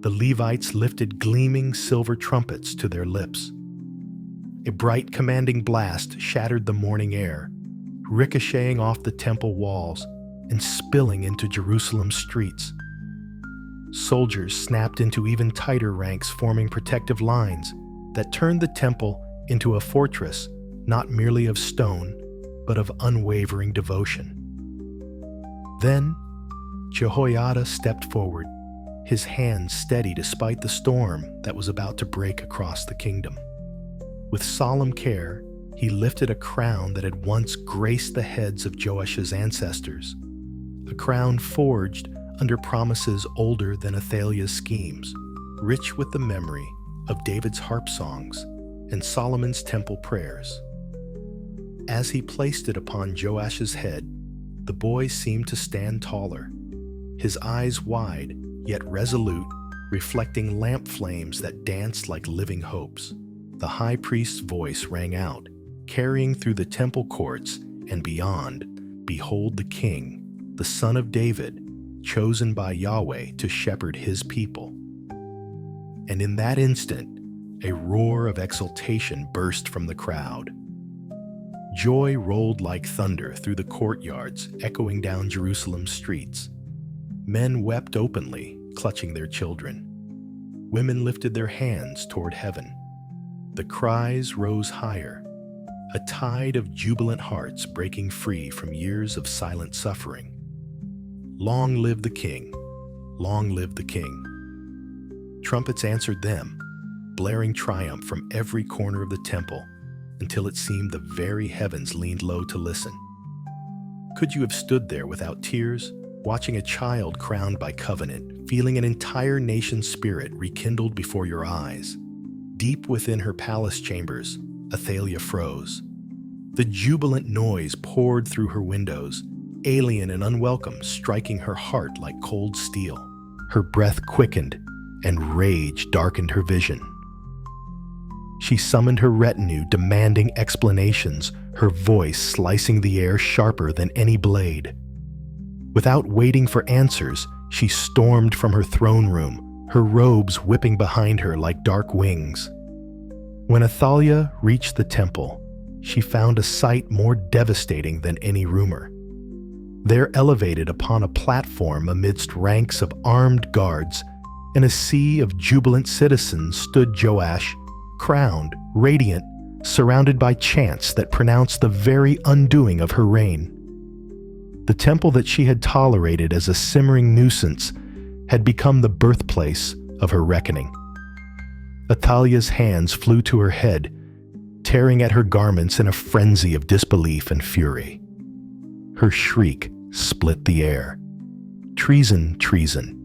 the Levites lifted gleaming silver trumpets to their lips. A bright, commanding blast shattered the morning air, ricocheting off the temple walls and spilling into Jerusalem's streets. Soldiers snapped into even tighter ranks, forming protective lines that turned the temple into a fortress not merely of stone, but of unwavering devotion. Then, Jehoiada stepped forward, his hands steady despite the storm that was about to break across the kingdom. With solemn care, he lifted a crown that had once graced the heads of Joash's ancestors, a crown forged under promises older than Athaliah's schemes, rich with the memory of David's harp songs and Solomon's temple prayers. As he placed it upon Joash's head, the boy seemed to stand taller, his eyes wide yet resolute, reflecting lamp flames that danced like living hopes. The high priest's voice rang out, carrying through the temple courts and beyond, "Behold the King, the Son of David, chosen by Yahweh to shepherd his people." And in that instant, a roar of exultation burst from the crowd. Joy rolled like thunder through the courtyards, echoing down Jerusalem's streets. Men wept openly, clutching their children. Women lifted their hands toward heaven. The cries rose higher, a tide of jubilant hearts breaking free from years of silent suffering. Long live the King! Long live the King! Trumpets answered them, blaring triumph from every corner of the temple, until it seemed the very heavens leaned low to listen. Could you have stood there without tears, watching a child crowned by covenant, feeling an entire nation's spirit rekindled before your eyes? Deep within her palace chambers, Athaliah froze. The jubilant noise poured through her windows, alien and unwelcome, striking her heart like cold steel. Her breath quickened, and rage darkened her vision. She summoned her retinue, demanding explanations, her voice slicing the air sharper than any blade. Without waiting for answers, she stormed from her throne room, her robes whipping behind her like dark wings. When Athaliah reached the temple, she found a sight more devastating than any rumor. There, elevated upon a platform amidst ranks of armed guards and a sea of jubilant citizens, stood Joash, crowned, radiant, surrounded by chants that pronounced the very undoing of her reign. The temple that she had tolerated as a simmering nuisance had become the birthplace of her reckoning. Athaliah's hands flew to her head, tearing at her garments in a frenzy of disbelief and fury. Her shriek split the air. "Treason, treason."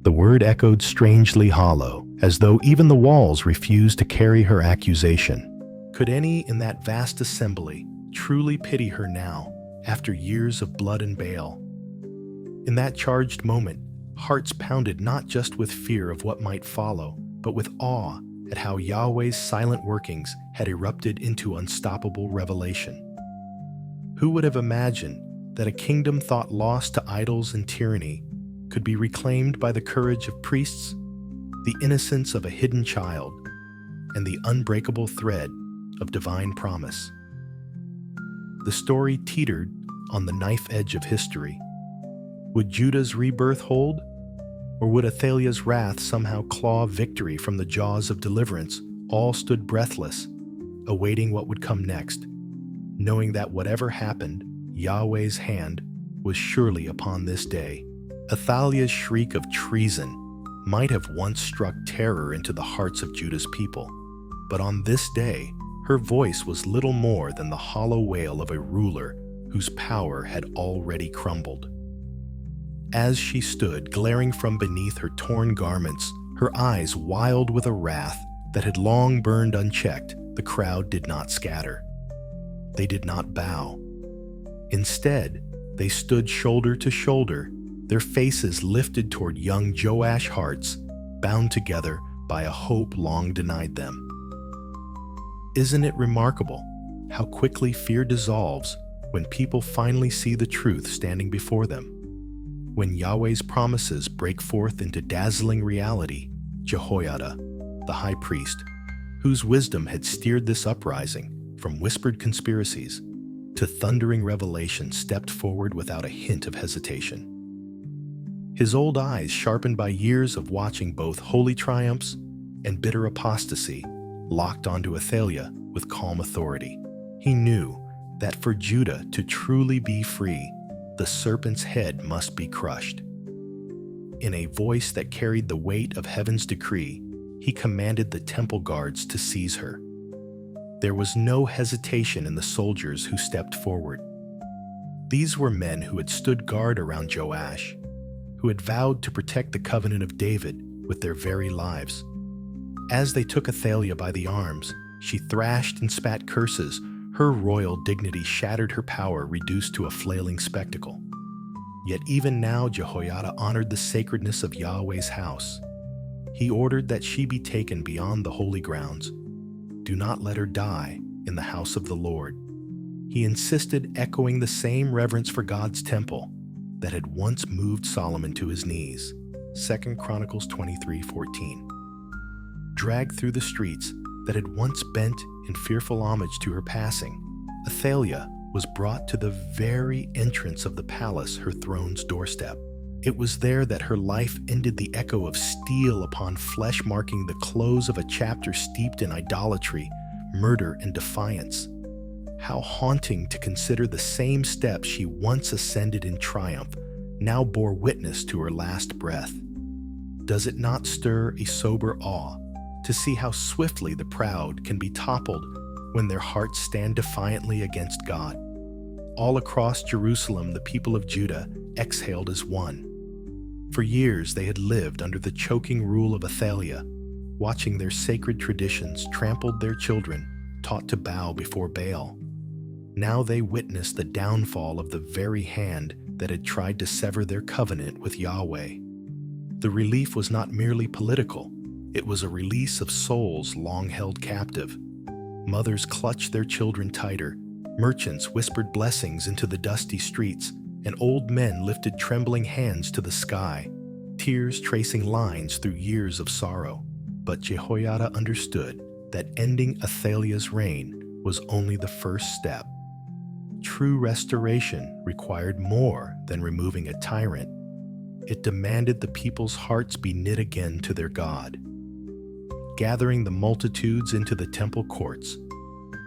The word echoed strangely hollow, as though even the walls refused to carry her accusation. Could any in that vast assembly truly pity her now, after years of blood and bale? In that charged moment, hearts pounded not just with fear of what might follow, but with awe at how Yahweh's silent workings had erupted into unstoppable revelation. Who would have imagined that a kingdom thought lost to idols and tyranny could be reclaimed by the courage of priests, the innocence of a hidden child, and the unbreakable thread of divine promise? The story teetered on the knife edge of history. Would Judah's rebirth hold? Or would Athaliah's wrath somehow claw victory from the jaws of deliverance? All stood breathless, awaiting what would come next, knowing that whatever happened, Yahweh's hand was surely upon this day. Athaliah's shriek of treason might have once struck terror into the hearts of Judah's people, but on this day, her voice was little more than the hollow wail of a ruler whose power had already crumbled. As she stood, glaring from beneath her torn garments, her eyes wild with a wrath that had long burned unchecked, the crowd did not scatter. They did not bow. Instead, they stood shoulder to shoulder, their faces lifted toward young Joash hearts, bound together by a hope long denied them. Isn't it remarkable how quickly fear dissolves when people finally see the truth standing before them? When Yahweh's promises break forth into dazzling reality, Jehoiada, the high priest, whose wisdom had steered this uprising from whispered conspiracies to thundering revelation, stepped forward without a hint of hesitation. His old eyes, sharpened by years of watching both holy triumphs and bitter apostasy, locked onto Athaliah with calm authority. He knew that for Judah to truly be free, the serpent's head must be crushed. In a voice that carried the weight of heaven's decree, he commanded the temple guards to seize her. There was no hesitation in the soldiers who stepped forward. These were men who had stood guard around Joash, who had vowed to protect the covenant of David with their very lives. As they took Athaliah by the arms, she thrashed and spat curses. Her royal dignity shattered, her power reduced to a flailing spectacle. Yet even now Jehoiada honored the sacredness of Yahweh's house. He ordered that she be taken beyond the holy grounds. Do not let her die in the house of the Lord. He insisted, echoing the same reverence for God's temple that had once moved Solomon to his knees. 2 Chronicles 23:14. Dragged through the streets that had once bent in fearful homage to her passing, Athaliah was brought to the very entrance of the palace, her throne's doorstep. It was there that her life ended, the echo of steel upon flesh marking the close of a chapter steeped in idolatry, murder, and defiance. How haunting to consider the same steps she once ascended in triumph now bore witness to her last breath. Does it not stir a sober awe to see how swiftly the proud can be toppled when their hearts stand defiantly against God? All across Jerusalem, the people of Judah exhaled as one. For years, they had lived under the choking rule of Athaliah, watching their sacred traditions trampled, their children taught to bow before Baal. Now they witnessed the downfall of the very hand that had tried to sever their covenant with Yahweh. The relief was not merely political. It was a release of souls long held captive. Mothers clutched their children tighter, merchants whispered blessings into the dusty streets, and old men lifted trembling hands to the sky, tears tracing lines through years of sorrow. But Jehoiada understood that ending Athaliah's reign was only the first step. True restoration required more than removing a tyrant. It demanded the people's hearts be knit again to their God. Gathering the multitudes into the temple courts,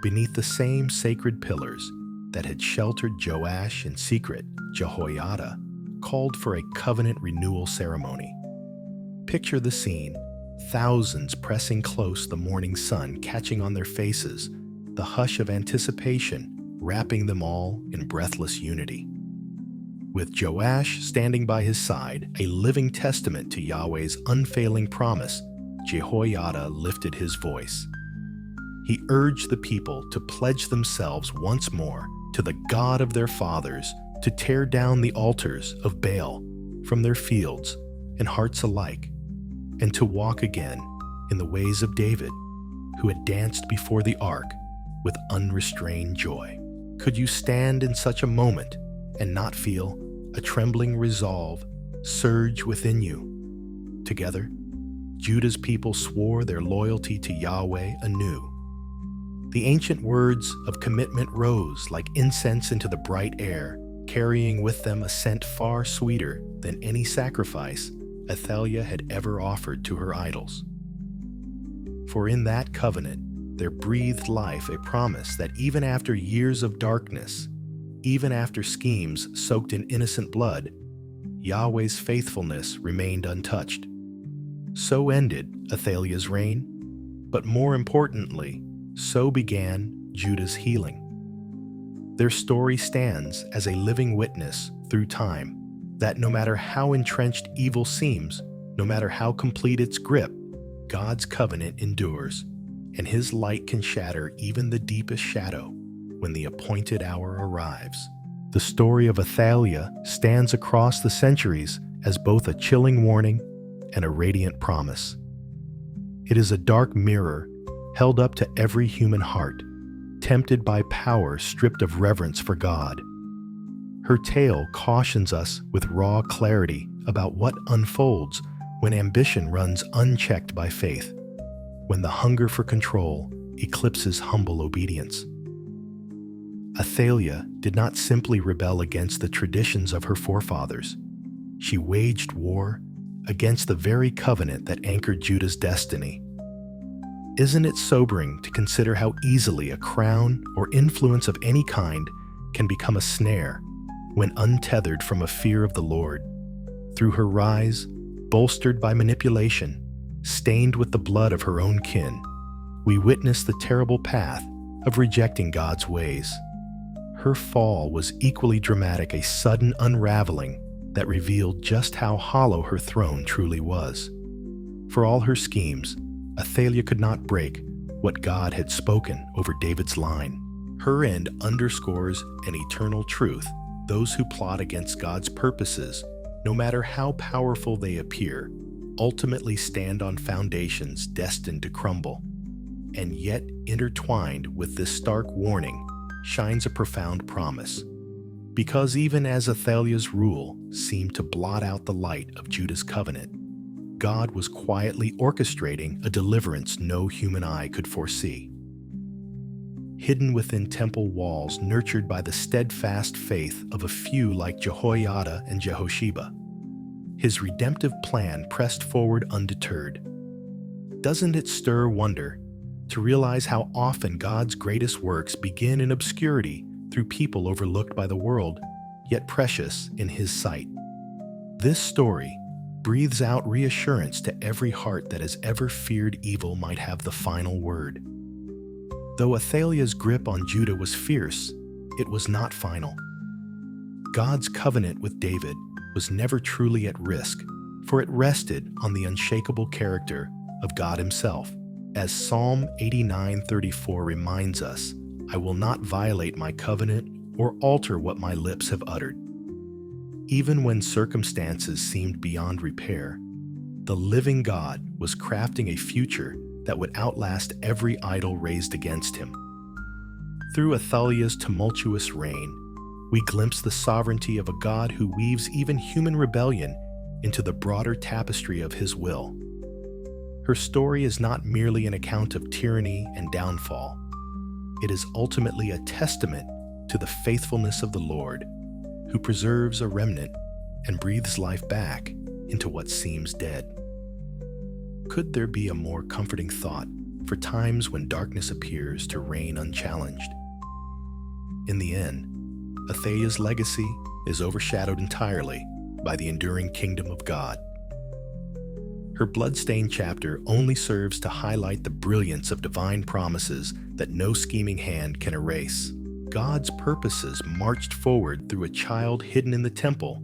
beneath the same sacred pillars that had sheltered Joash in secret, Jehoiada called for a covenant renewal ceremony. Picture the scene, thousands pressing close, the morning sun catching on their faces, the hush of anticipation wrapping them all in breathless unity. With Joash standing by his side, a living testament to Yahweh's unfailing promise, Jehoiada lifted his voice. He urged the people to pledge themselves once more to the God of their fathers, to tear down the altars of Baal from their fields and hearts alike, and to walk again in the ways of David, who had danced before the ark with unrestrained joy. Could you stand in such a moment and not feel a trembling resolve surge within you? Together, Judah's people swore their loyalty to Yahweh anew. The ancient words of commitment rose like incense into the bright air, carrying with them a scent far sweeter than any sacrifice Athaliah had ever offered to her idols. For in that covenant, there breathed life, a promise that even after years of darkness, even after schemes soaked in innocent blood, Yahweh's faithfulness remained untouched. So ended Athaliah's reign, but more importantly, so began Judah's healing. Their story stands as a living witness through time, that no matter how entrenched evil seems, no matter how complete its grip, God's covenant endures, and His light can shatter even the deepest shadow when the appointed hour arrives. The story of Athaliah stands across the centuries as both a chilling warning and a radiant promise. It is a dark mirror held up to every human heart, tempted by power stripped of reverence for God. Her tale cautions us with raw clarity about what unfolds when ambition runs unchecked by faith, when the hunger for control eclipses humble obedience. Athaliah did not simply rebel against the traditions of her forefathers. She waged war against the very covenant that anchored Judah's destiny. Isn't it sobering to consider how easily a crown or influence of any kind can become a snare when untethered from a fear of the Lord? Through her rise, bolstered by manipulation, stained with the blood of her own kin, we witness the terrible path of rejecting God's ways. Her fall was equally dramatic, a sudden unraveling that revealed just how hollow her throne truly was. For all her schemes, Athaliah could not break what God had spoken over David's line. Her end underscores an eternal truth. Those who plot against God's purposes, no matter how powerful they appear, ultimately stand on foundations destined to crumble. And yet, intertwined with this stark warning, shines a profound promise. Because even as Athaliah's rule seemed to blot out the light of Judah's covenant, God was quietly orchestrating a deliverance no human eye could foresee. Hidden within temple walls, nurtured by the steadfast faith of a few like Jehoiada and Jehosheba, His redemptive plan pressed forward undeterred. Doesn't it stir wonder to realize how often God's greatest works begin in obscurity through people overlooked by the world, yet precious in His sight? This story breathes out reassurance to every heart that has ever feared evil might have the final word. Though Athaliah's grip on Judah was fierce, it was not final. God's covenant with David was never truly at risk, for it rested on the unshakable character of God Himself. As Psalm 89:34 reminds us, "I will not violate my covenant or alter what my lips have uttered." Even when circumstances seemed beyond repair, the living God was crafting a future that would outlast every idol raised against Him. Through Athaliah's tumultuous reign, we glimpse the sovereignty of a God who weaves even human rebellion into the broader tapestry of His will. Her story is not merely an account of tyranny and downfall. It is ultimately a testament to the faithfulness of the Lord, who preserves a remnant and breathes life back into what seems dead. Could there be a more comforting thought for times when darkness appears to reign unchallenged? In the end, Athaliah's legacy is overshadowed entirely by the enduring kingdom of God. Her bloodstained chapter only serves to highlight the brilliance of divine promises that no scheming hand can erase. God's purposes marched forward through a child hidden in the temple,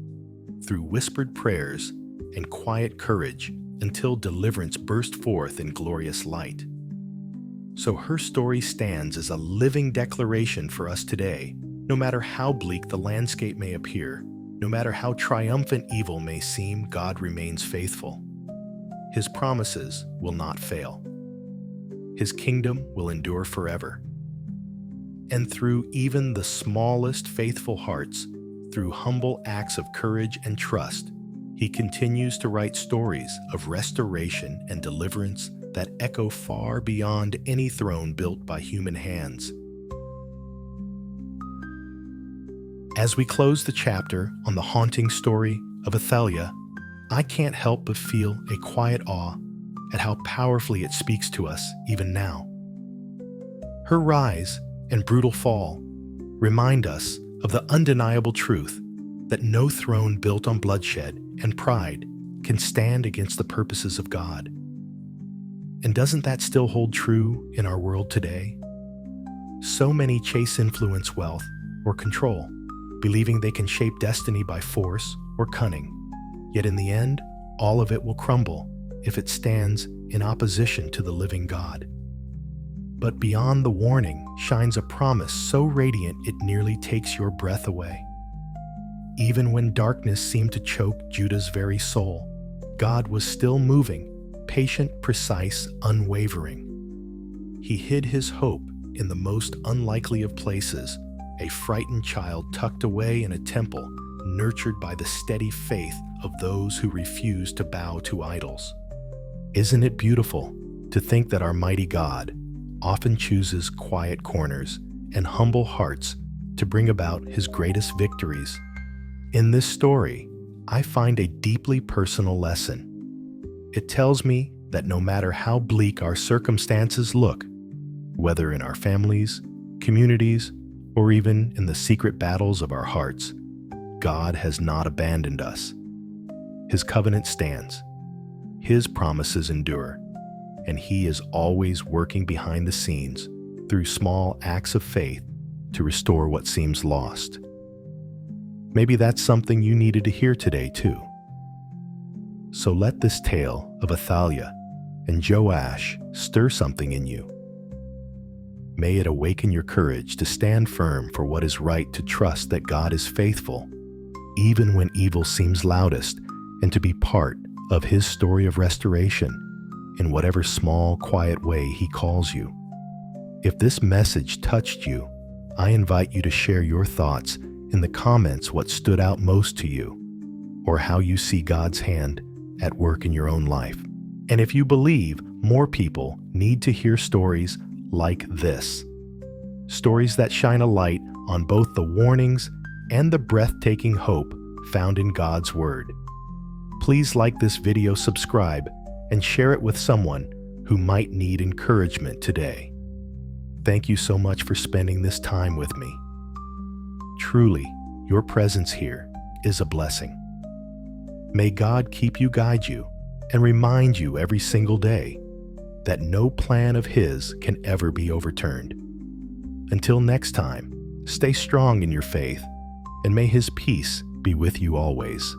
through whispered prayers and quiet courage, until deliverance burst forth in glorious light. So her story stands as a living declaration for us today. No matter how bleak the landscape may appear, no matter how triumphant evil may seem, God remains faithful. His promises will not fail. His kingdom will endure forever. And through even the smallest faithful hearts, through humble acts of courage and trust, He continues to write stories of restoration and deliverance that echo far beyond any throne built by human hands. As we close the chapter on the haunting story of Athaliah, I can't help but feel a quiet awe at how powerfully it speaks to us even now. Her rise and brutal fall remind us of the undeniable truth that no throne built on bloodshed and pride can stand against the purposes of God. And doesn't that still hold true in our world today? So many chase influence, wealth, or control, believing they can shape destiny by force or cunning. Yet in the end, all of it will crumble if it stands in opposition to the living God. But beyond the warning shines a promise so radiant it nearly takes your breath away. Even when darkness seemed to choke Judah's very soul, God was still moving, patient, precise, unwavering. He hid his hope in the most unlikely of places, a frightened child tucked away in a temple, nurtured by the steady faith of those who refuse to bow to idols. Isn't it beautiful to think that our mighty God often chooses quiet corners and humble hearts to bring about his greatest victories? In this story, I find a deeply personal lesson. It tells me that no matter how bleak our circumstances look, whether in our families, communities, or even in the secret battles of our hearts, God has not abandoned us. His covenant stands, his promises endure, and he is always working behind the scenes through small acts of faith to restore what seems lost. Maybe that's something you needed to hear today too. So let this tale of Athaliah and Joash stir something in you. May it awaken your courage to stand firm for what is right, to trust that God is faithful, even when evil seems loudest, and to be part of his story of restoration in whatever small, quiet way he calls you. If this message touched you, I invite you to share your thoughts in the comments what stood out most to you, or how you see God's hand at work in your own life. And if you believe more people need to hear stories like this, stories that shine a light on both the warnings and the breathtaking hope found in God's Word, please like this video, subscribe, and share it with someone who might need encouragement today. Thank you so much for spending this time with me. Truly, your presence here is a blessing. May God keep you, guide you, and remind you every single day that no plan of his can ever be overturned. Until next time, stay strong in your faith, and may his peace be with you always.